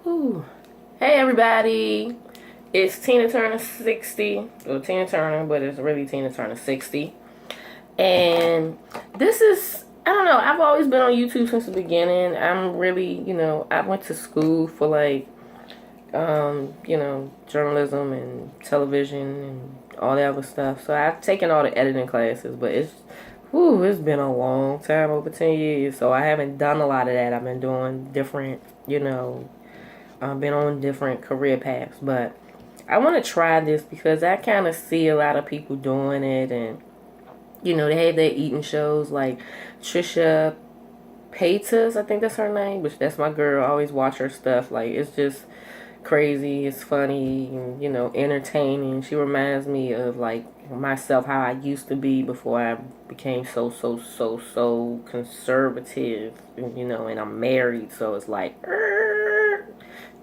Whew. Hey everybody, it's Tina Turner 60. Well, Tina Turner, but it's really Tina Turner 60. And this is, I don't know, I've always been on YouTube since the beginning. I'm really, I went to school for like, journalism and television and all that other stuff. So I've taken all the editing classes, but it's been a long time, over 10 years. So I haven't done a lot of that. I've been doing different, I've been on different career paths, but I want to try this because I kind of see a lot of people doing it, and they have their eating shows like Trisha Paytas, I think that's her name, which that's my girl. I always watch her stuff. Like, it's just crazy, it's funny, and entertaining. She reminds me of like myself, how I used to be before I became so conservative, and I'm married, so it's like,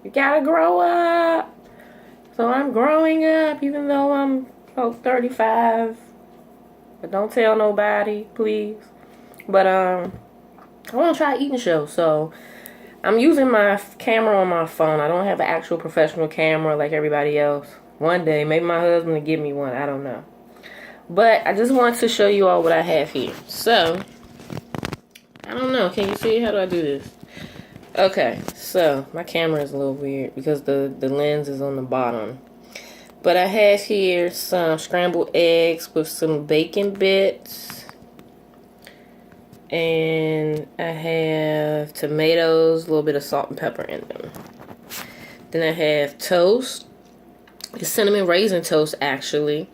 you gotta grow up. So I'm growing up, even though I'm about 35. But don't tell nobody, please. But I want to try eating show. So I'm using my camera on my phone. I don't have an actual professional camera like everybody else. One day, maybe my husband will give me one. I don't know. But I just wanted to show you all what I have here. So, I don't know. Can you see? How do I do this? Okay, so my camera is a little weird because the lens is on the bottom. But I have here some scrambled eggs with some bacon bits. And I have tomatoes, a little bit of salt and pepper in them. Then I have toast. It's cinnamon raisin toast, actually,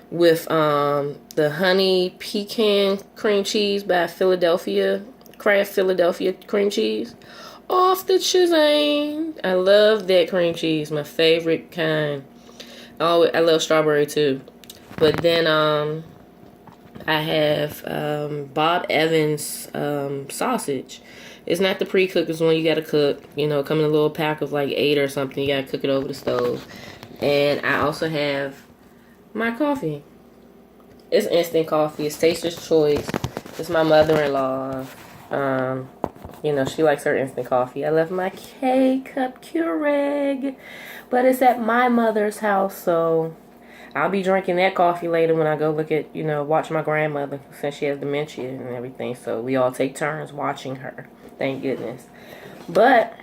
with the honey pecan cream cheese by Philadelphia, Kraft Philadelphia cream cheese. Off the Shazam. I love that cream cheese. My favorite kind. Oh, I love strawberry too. But then I have Bob Evans sausage. It's not the pre-cooked. It's one you gotta cook. Come in a little pack of like 8 or something. You gotta cook it over the stove. And I also have my coffee. It's instant coffee. It's Taster's Choice. It's my mother-in-law. She likes her instant coffee. I left my K-Cup Keurig, but it's at my mother's house, so I'll be drinking that coffee later when I go look at, watch my grandmother, since she has dementia and everything, so we all take turns watching her. Thank goodness. But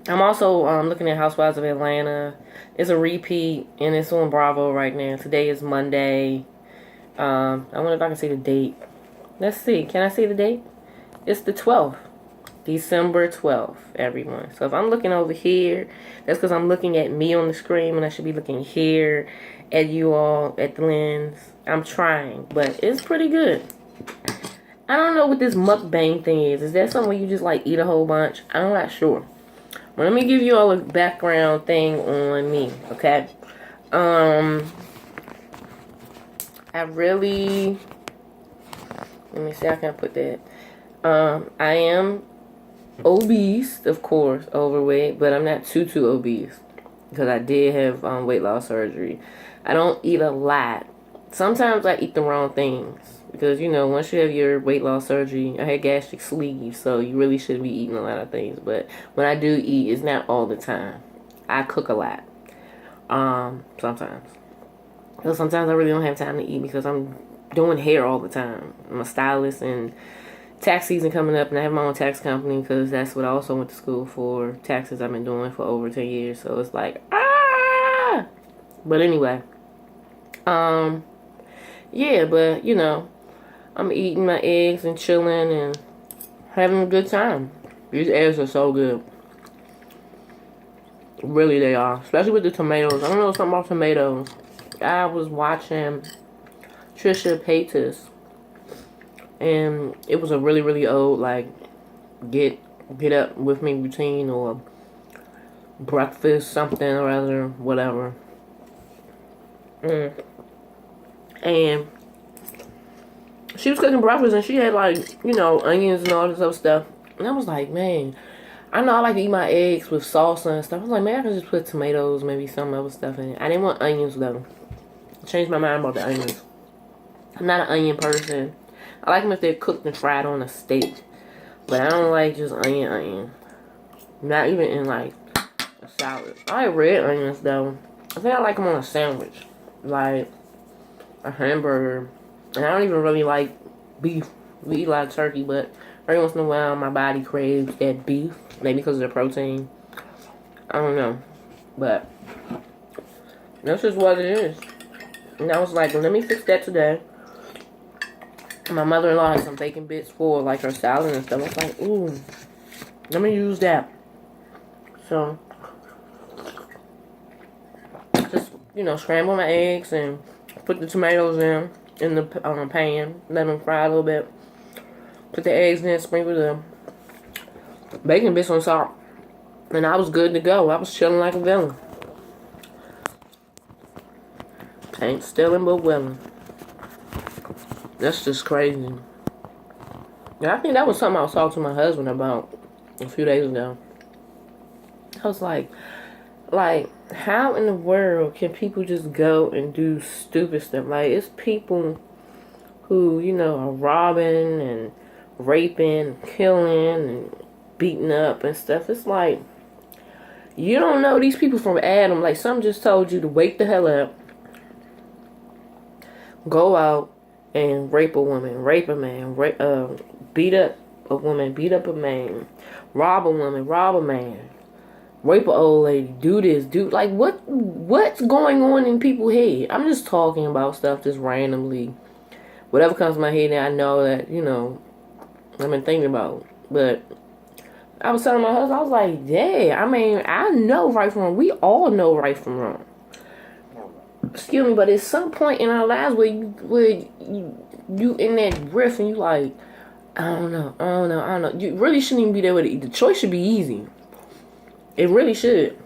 I'm also looking at Housewives of Atlanta. It's a repeat, and it's on Bravo right now. Today is Monday. I wonder if I can see the date. Let's see. Can I see the date? It's the 12th. December 12th, everyone. So if I'm looking over here, that's because I'm looking at me on the screen, and I should be looking here at you all at the lens. I'm trying, but it's pretty good. I don't know what this mukbang thing is. Is that something where you just like eat a whole bunch? I'm not sure. Well, let me give you all a background thing on me, okay? Let me see how can I put that. I am obese, of course, overweight, but I'm not too obese because I did have weight loss surgery. I don't eat a lot. Sometimes I eat the wrong things because, once you have your weight loss surgery, I had gastric sleeve, so you really shouldn't be eating a lot of things. But when I do eat, it's not all the time. I cook a lot. Sometimes. So sometimes I really don't have time to eat because I'm doing hair all the time. I'm a stylist, and tax season coming up, and I have my own tax company because that's what I also went to school for. Taxes I've been doing for over 10 years, so it's like, But anyway, yeah, but, I'm eating my eggs and chilling and having a good time. These eggs are so good. Really, they are. Especially with the tomatoes. I don't know something about tomatoes. I was watching Trisha Paytas, and it was a really old, like, get up with me routine or breakfast something or other, whatever. And she was cooking breakfast, and she had, like, onions and all this other stuff. And I was like, man, I know I like to eat my eggs with salsa and stuff. I was like, man, I could just put tomatoes, maybe some other stuff in it. I didn't want onions, though. I changed my mind about the onions. I'm not an onion person. I like them if they're cooked and fried on a steak. But I don't like just onion. Not even in, like, salad. I like red onions though. I think I like them on a sandwich, like a hamburger. And I don't even really like beef. We eat a lot of turkey, but every once in a while my body craves that beef. Maybe because of the protein. I don't know. But that's just what it is. And I was like, well, let me fix that today. My mother-in-law had some bacon bits for like her salad and stuff. I was like, ooh, let me use that. So, just, you know, scramble my eggs and put the tomatoes in the pan. Let them fry a little bit. Put the eggs in, sprinkle the bacon bits on top. And I was good to go. I was chilling like a villain. Ain't stealing but willing. That's just crazy. Yeah, I think that was something I was talking to my husband about a few days ago. I was like, how in the world can people just go and do stupid stuff? Like, it's people who, you know, are robbing and raping, killing, and beating up and stuff. It's like, you don't know these people from Adam. Like, some just told you to wake the hell up, go out and rape a woman, rape a man, beat up a woman, beat up a man, rob a woman, rob a man, rape an old lady, do this, like what's going on in people's head? I'm just talking about stuff just randomly. Whatever comes to my head that I know that, you know, I've been thinking about. But I was telling my husband, I was like, yeah, I mean, I know right from wrong. We all know right from wrong. Excuse me, but at some point in our lives where you in that riff and you like, I don't know. You really shouldn't even be there with it. The choice should be easy. It really should.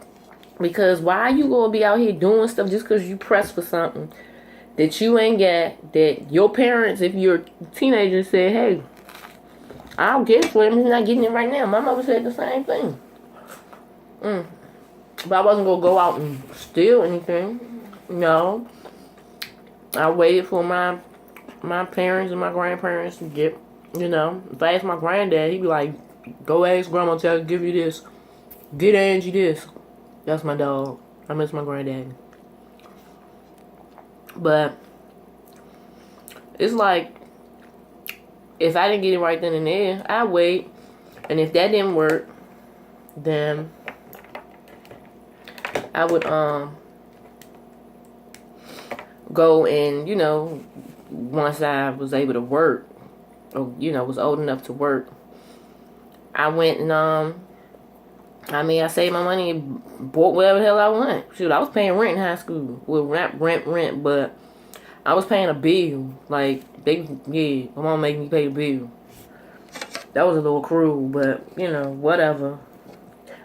Because why you gonna be out here doing stuff just because you pressed for something that you ain't got, that your parents, if you're a teenager, said, hey, I'll get it for him, he's not getting it right now. My mother said the same thing. But I wasn't gonna go out and steal anything. No, I waited for my parents and my grandparents to get, you know, if I asked my granddad, he'd be like, go ask grandma, tell her to give you this. Get Angie this. That's my dog. I miss my granddad. But it's like, if I didn't get it right then and there, I'd wait. And if that didn't work, then I would, go and, you know, once I was able to work, or, you know, was old enough to work, I went and, I saved my money and bought whatever the hell I want. Shoot, I was paying rent in high school. Well, not rent, but I was paying a bill. Like, my mom made me pay the bill. That was a little cruel, but, you know, whatever.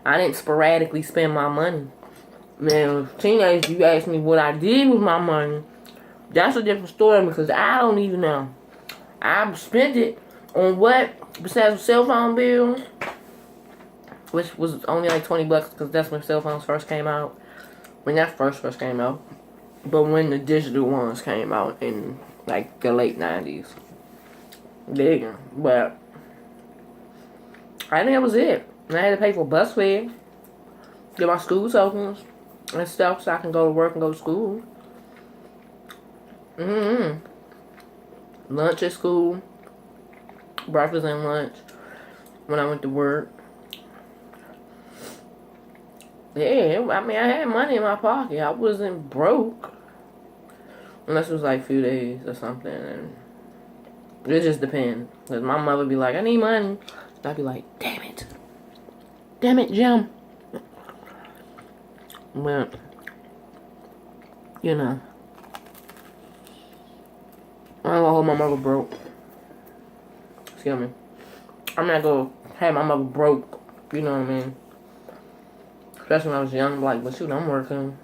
I didn't sporadically spend my money. Now, teenagers, you ask me what I did with my money, that's a different story because I don't even know. I spent it on what besides a cell phone bill, which was only like $20 because that's when cell phones first came out. When that first came out, but when the digital ones came out in like the late 90s. Bigger, but I think that was it. And I had to pay for bus fare, get my school tokens and stuff so I can go to work and go to school. Lunch at school, breakfast and lunch when I went to work. Yeah, I mean, I had money in my pocket. I wasn't broke. Unless it was like a few days or something. And it just depends. Because my mother would be like, I need money. And I'd be like, damn it. Damn it, Jim. But, you know. I don't hold my mother broke. Excuse me. I'm not gonna have my mother broke. You know what I mean? Especially when I was young, like, but shoot, I'm working.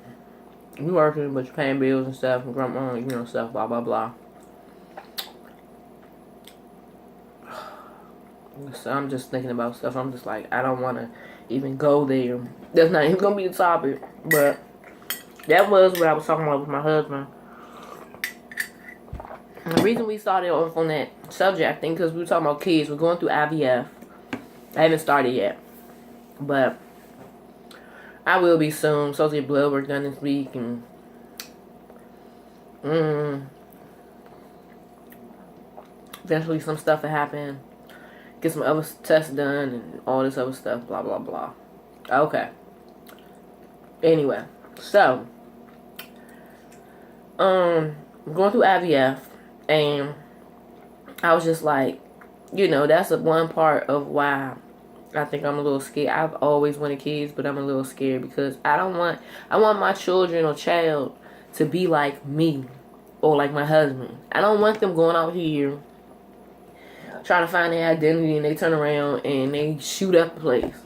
You working, but you're paying bills and stuff, and grandma, you know, stuff, blah, blah, blah. So I'm just thinking about stuff. I'm just like, I don't want to even go there. That's not even gonna be the topic. But that was what I was talking about with my husband. And the reason we started off on that subject, I think, because we were talking about kids. We're going through IVF. I haven't started yet. But I will be soon. So I'll get blood work done this week, and eventually some stuff will happen. Get some other tests done and all this other stuff. Blah blah blah. Okay. Anyway, so going through IVF, and I was just like, you know, that's one part of why I think I'm a little scared. I've always wanted kids, but I'm a little scared because I want my children or child to be like me or like my husband. I don't want them going out here trying to find their identity and they turn around and they shoot up the place.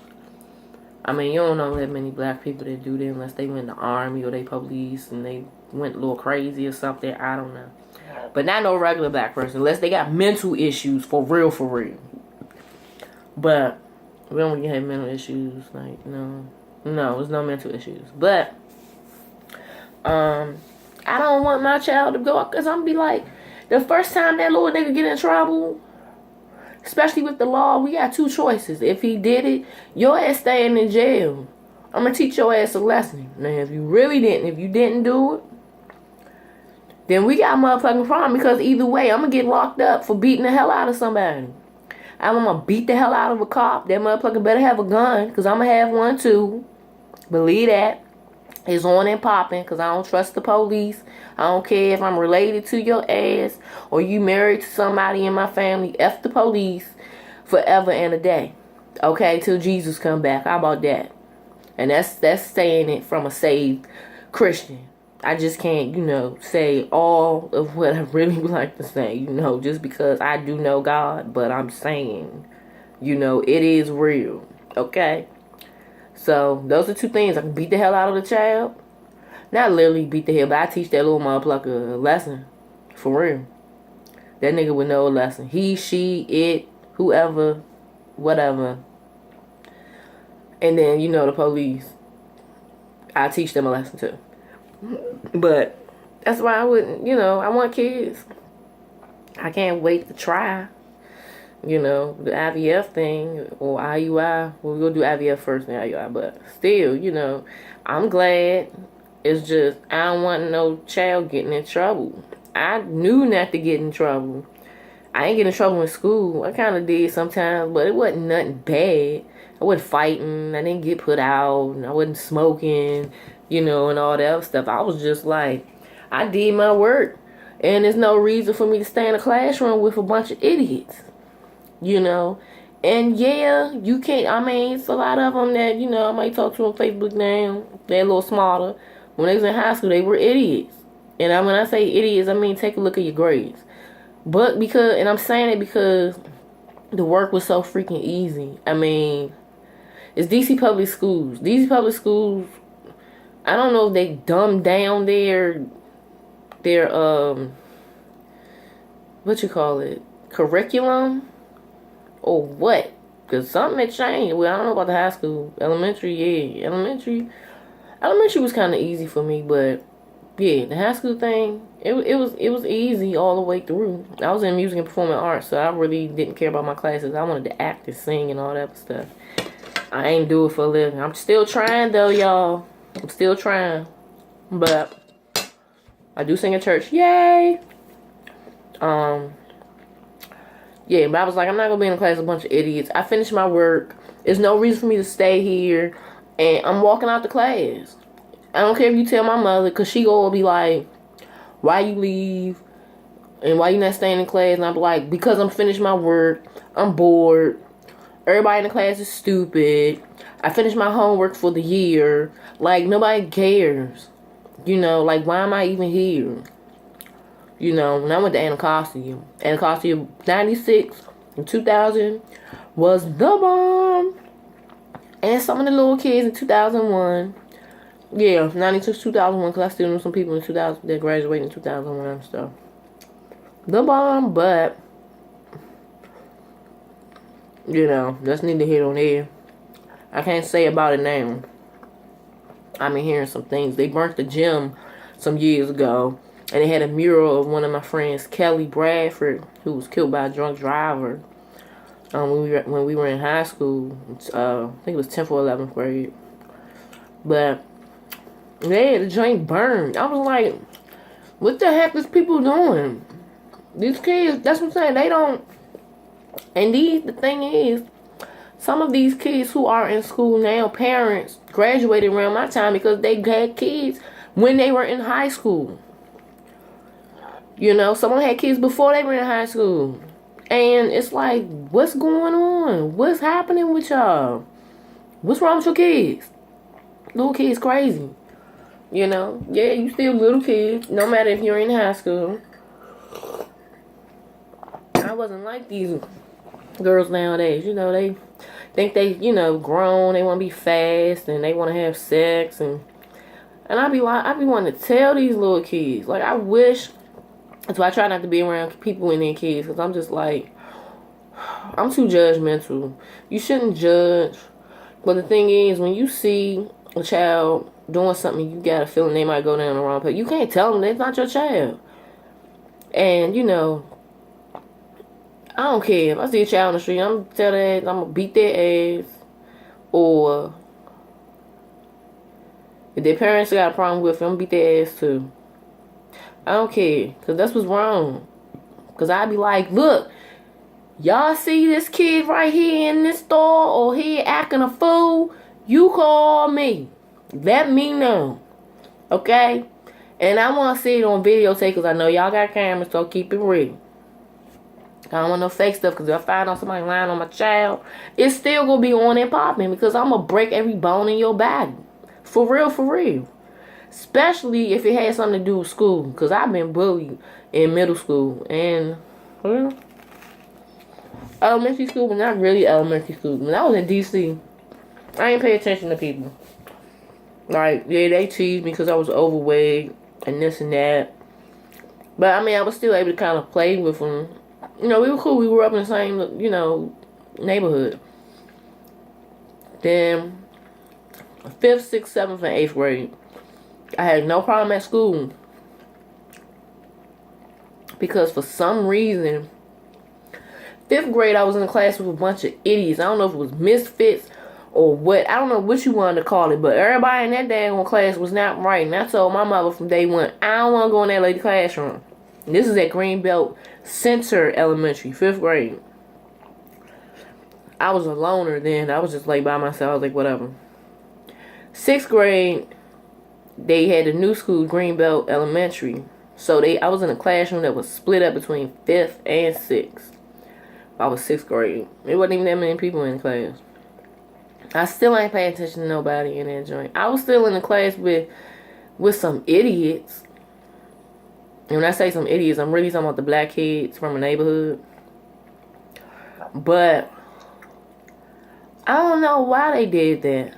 I mean, you don't know that many black people that do that unless they went in the army or they police and they went a little crazy or something. I don't know. But not no regular black person unless they got mental issues for real, for real. But we don't really have mental issues. Like, no, there's no mental issues. But I don't want my child to go out because I'm gonna be like, the first time that little nigga get in trouble, especially with the law, we got two choices. If he did it, your ass staying in jail. I'm gonna teach your ass a lesson. Now, if you didn't do it, then we got a motherfucking problem because either way, I'm gonna get locked up for beating the hell out of somebody. I'm gonna beat the hell out of a cop. That motherfucker better have a gun because I'm gonna have one too. Believe that. It's on and popping because I don't trust the police. I don't care if I'm related to your ass or you married to somebody in my family. F the police forever and a day. Okay, till Jesus come back. How about that? And that's saying it from a saved Christian. I just can't, say all of what I really would like to say, just because I do know God. But I'm saying, it is real. Okay? So, those are two things. I can beat the hell out of the child. Not literally beat the hell, but I teach that little motherfucker a lesson. For real. That nigga would know a lesson. He, she, it, whoever, whatever. And then, the police. I teach them a lesson too. But that's why I wouldn't, I want kids. I can't wait to try. The IVF thing or IUI. Well, we're going to do IVF first and IUI. But still, I'm glad. It's just, I don't want no child getting in trouble. I knew not to get in trouble. I ain't get in trouble in school. I kind of did sometimes, but it wasn't nothing bad. I wasn't fighting. I didn't get put out. I wasn't smoking, and all that other stuff. I was just like, I did my work. And there's no reason for me to stay in a classroom with a bunch of idiots. And yeah, you can't, it's a lot of them that, I might talk to on Facebook now. They're a little smarter. When they was in high school, they were idiots. And when I say idiots, I mean take a look at your grades. But and I'm saying it because the work was so freaking easy. It's DC Public Schools. DC Public Schools, I don't know if they dumbed down their curriculum or what. Because something had changed. Well, I don't know about the high school. Elementary, yeah. Elementary was kind of easy for me, but yeah, the high school thing, it was easy all the way through. I was in music and performing arts, so I really didn't care about my classes. I wanted to act and sing and all that stuff. I ain't do it for a living. I'm still trying though, y'all. I'm still trying. But I do sing at church. Yay! Yeah, but I was like, I'm not going to be in a class with a bunch of idiots. I finished my work. There's no reason for me to stay here. And I'm walking out the class. I don't care if you tell my mother, because she going to be like, why you leave? And why you not staying in class? And I'm like, because I'm finished my work. I'm bored. Everybody in the class is stupid. I finished my homework for the year. Like, nobody cares. Like, why am I even here? When I went to Anacostia. Anacostia 96 and 2000 was the bomb. And some of the little kids in 2001. Yeah, 92 to 2001, because I still knew some people in 2000 that graduated in 2001 and stuff. The bomb, but, that's neither here nor there. I can't say about it now. I've been hearing some things. They burnt the gym some years ago. And they had a mural of one of my friends, Kelly Bradford, who was killed by a drunk driver when we were in high school. I think it was 10th or 11th grade. But yeah, the joint burned. I was like, what the heck is people doing? These kids, that's what I'm saying, they don't. And the thing is, some of these kids who are in school now, parents graduated around my time because they had kids when they were in high school. You know, someone had kids before they were in high school. And it's like, what's going on? What's happening with y'all? What's wrong with your kids? Little kids crazy. You know? Yeah, you still little kids, no matter if you're in high school. I wasn't like these girls nowadays. You know, they think they, you know, grown. They want to be fast and they want to have sex. And I be wanting to tell these little kids. Like, I wish. So I try not to be around people and their kids because I'm just like, I'm too judgmental. You shouldn't judge. But the thing is, when you see a child doing something, you got a feeling they might go down the wrong path. You can't tell them that's not your child. And, you know, I don't care. If I see a child on the street, I'm going to tell their ass, I'm going to beat their ass. Or if their parents got a problem with it, I'm going to beat their ass too. I don't care. Because that's what's wrong. Because I'd be like, look, y'all see this kid right here in this store or he acting a fool? You call me. Let me know. Okay? And I want to see it on videotape because I know y'all got cameras, so keep it real. I don't want no fake stuff because if I find out somebody lying on my child, it's still going to be on and popping because I'm going to break every bone in your body. For real, for real. Especially if it has something to do with school. Because I've been bullied in middle school. And, well, elementary school, but not really elementary school. When I was in D.C., I didn't pay attention to people. Like, yeah, they teased me because I was overweight and this and that. But, I mean, I was still able to kind of play with them. You know, we were cool. We were up in the same, you know, neighborhood. Then, 5th, 6th, 7th, and 8th grade, I had no problem at school. Because for some reason, 5th grade, I was in a class with a bunch of idiots. I don't know if it was misfits or what. I don't know what you wanted to call it. But everybody in that daggone class was not right. And I told my mother from day one, I don't want to go in that lady classroom. And this is at Greenbelt Center Elementary, 5th grade. I was a loner then. I was just like by myself. I was like, whatever. 6th grade, they had a new school, Greenbelt Elementary. So I was in a classroom that was split up between 5th and 6th. I was 6th grade. It wasn't even that many people in the class. I still ain't paying attention to nobody in that joint. I was still in the class with some idiots. And when I say some idiots, I'm really talking about the black kids from a neighborhood. But I don't know why they did that.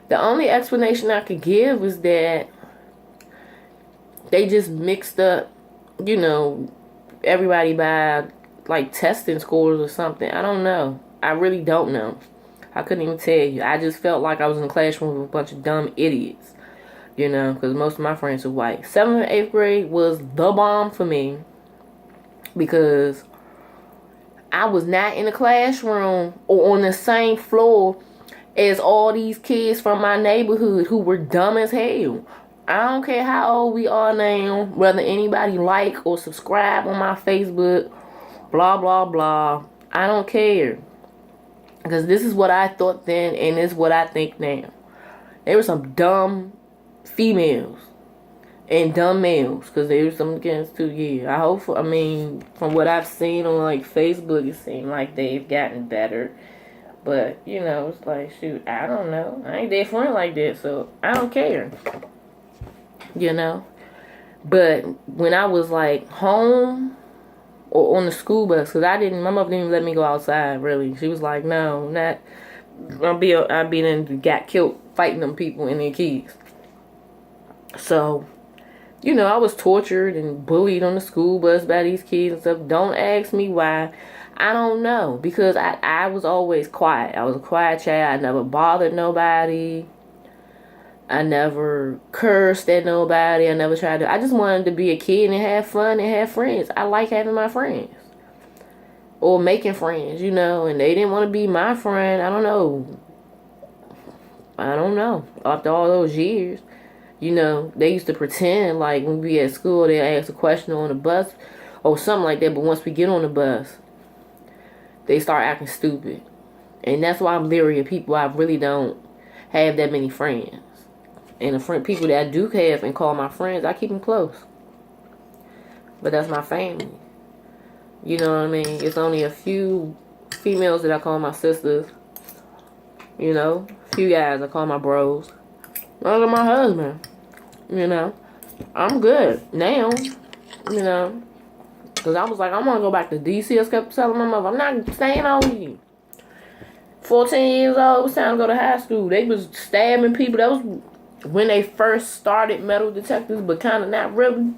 The only explanation I could give is that they just mixed up, you know, everybody by, like, testing scores or something. I don't know. I really don't know. I couldn't even tell you. I just felt like I was in a classroom with a bunch of dumb idiots. You know, because most of my friends are white. 7th and 8th grade was the bomb for me. Because I was not in the classroom or on the same floor as all these kids from my neighborhood who were dumb as hell. I don't care how old we are now, whether anybody like or subscribe on my Facebook, blah, blah, blah. I don't care. Because this is what I thought then and this is what I think now. There were some dumb females and dumb males, because there was some against too. Yeah, I mean, from what I've seen on like Facebook, it seemed like they've gotten better. But you know, it's like, shoot, I don't know. I ain't their friend like that, so I don't care. You know. But when I was like home or on the school bus, because my mother didn't even let me go outside. Really, she was like, no, not. I'll be then got killed fighting them people and their kids. So, you know, I was tortured and bullied on the school bus by these kids and stuff. Don't ask me why. I don't know. Because I was always quiet. I was a quiet child. I never bothered nobody. I never cursed at nobody. I never tried to. I just wanted to be a kid and have fun and have friends. I like having my friends. Or making friends, you know. And they didn't want to be my friend. I don't know. I don't know. After all those years, you know, they used to pretend like when we at school, they ask a question on the bus or something like that. But once we get on the bus, they start acting stupid. And that's why I'm leery of people. I really don't have that many friends. And the people that I do have and call my friends, I keep them close. But that's my family. You know what I mean? It's only a few females that I call my sisters. You know? A few guys I call my bros. Those are my husband. You know? I'm good now. You know? Because I was like, I want to go back to D.C. I kept telling my mother, I'm not staying over here. 14 years old, it was time to go to high school. They was stabbing people. That was when they first started metal detectors, but kind of not really.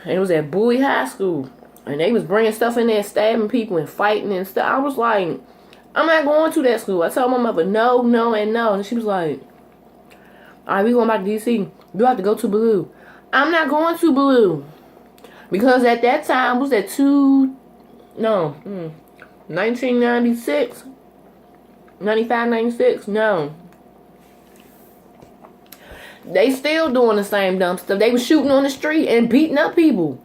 And it was at Bowie High School. And they was bringing stuff in there, stabbing people and fighting and stuff. I was like, I'm not going to that school. I told my mother, no, no, and no. And she was like, all right, we going back to D.C. You have to go to Blue. I'm not going to Blue. Because at that time, was that 1996? 95, 96? No. They still doing the same dumb stuff. They was shooting on the street and beating up people.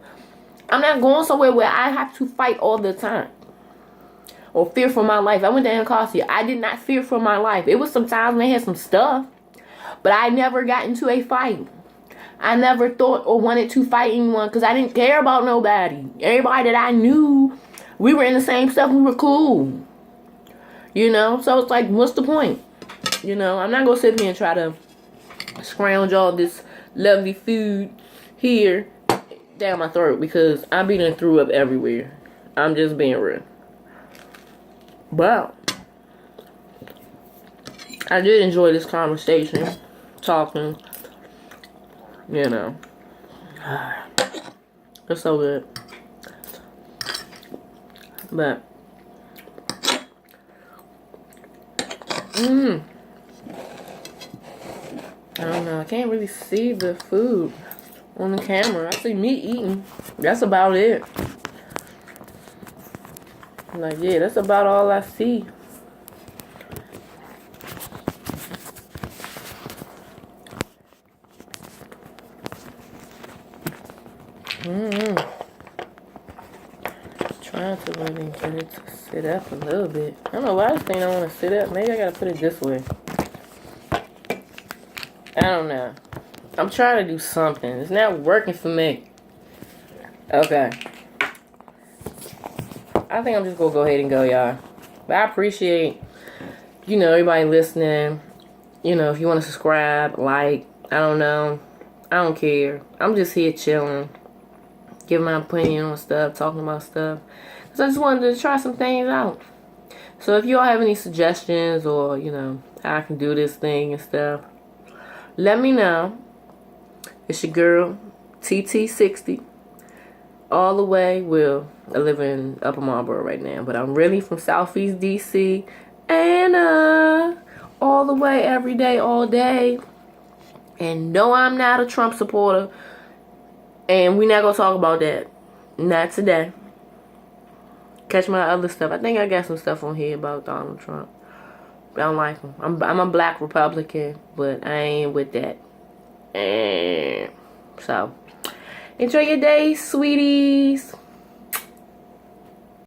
I'm not going somewhere where I have to fight all the time. Or fear for my life. I went to Anacostia. I did not fear for my life. It was some times when they had some stuff. But I never got into a fight. I never thought or wanted to fight anyone because I didn't care about nobody. Everybody that I knew, we were in the same stuff. We were cool. You know? So it's like, what's the point? You know? I'm not going to sit here and try to scrounge all this lovely food here down my throat because I be done threw up everywhere. I'm just being real. But I did enjoy this conversation. Talking. You know. It's so good. But I don't know. I can't really see the food on the camera. I see me eating. That's about it. Like, yeah, that's about all I see. Trying to really get it to sit up a little bit. I don't know why this thing don't want to sit up. Maybe I gotta put it this way. I don't know. I'm trying to do something. It's not working for me. Okay. I think I'm just gonna go ahead and go, y'all. But I appreciate, you know, everybody listening. You know, if you want to subscribe, like, I don't know. I don't care. I'm just here chilling. Giving my opinion on stuff. Talking about stuff. Because I just wanted to try some things out. So if you all have any suggestions or, you know, how I can do this thing and stuff, let me know. It's your girl, TT60. All the way, well, I live in Upper Marlboro right now, but I'm really from Southeast DC. And all the way, every day, all day. And no, I'm not a Trump supporter. And we're not going to talk about that. Not today. Catch my other stuff. I think I got some stuff on here about Donald Trump. I don't like him. I'm a black Republican, but I ain't with that. And so, enjoy your day, sweeties.